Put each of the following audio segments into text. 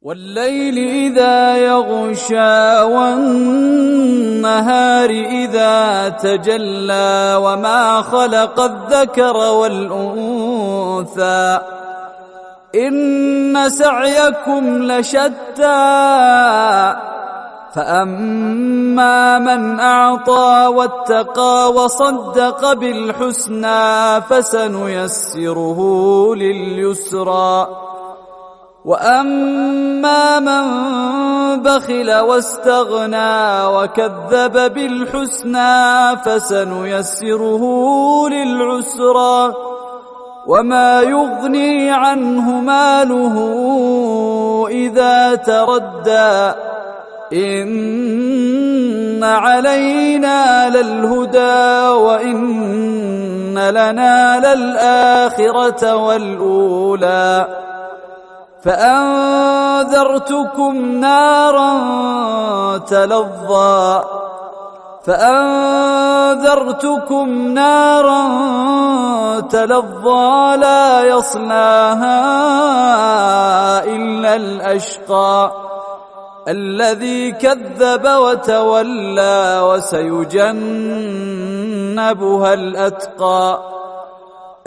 والليل إذا يغشى والنهار إذا تجلى وما خلق الذكر والأنثى إن سعيكم لشتى فأما من أعطى واتقى وصدق بالحسنى فسنيسره لليسرى وأما من بخل واستغنى وكذب بالحسنى فسنيسره للعسرى وما يغني عنه ماله إذا تردى إن علينا للهدى وإن لنا للآخرة والأولى فأنذرتكم نارا تلظى لا يصلاها إلا الأشقى الذي كذب وتولى وسيجنبها الأتقى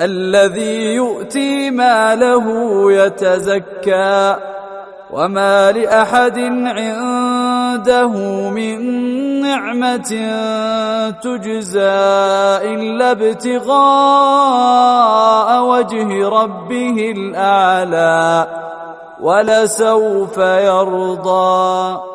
الذي يؤتي ماله يتزكى وما لأحد عنده من نعمة تجزى إلا ابتغاء وجه ربه الأعلى ولسوف يرضى.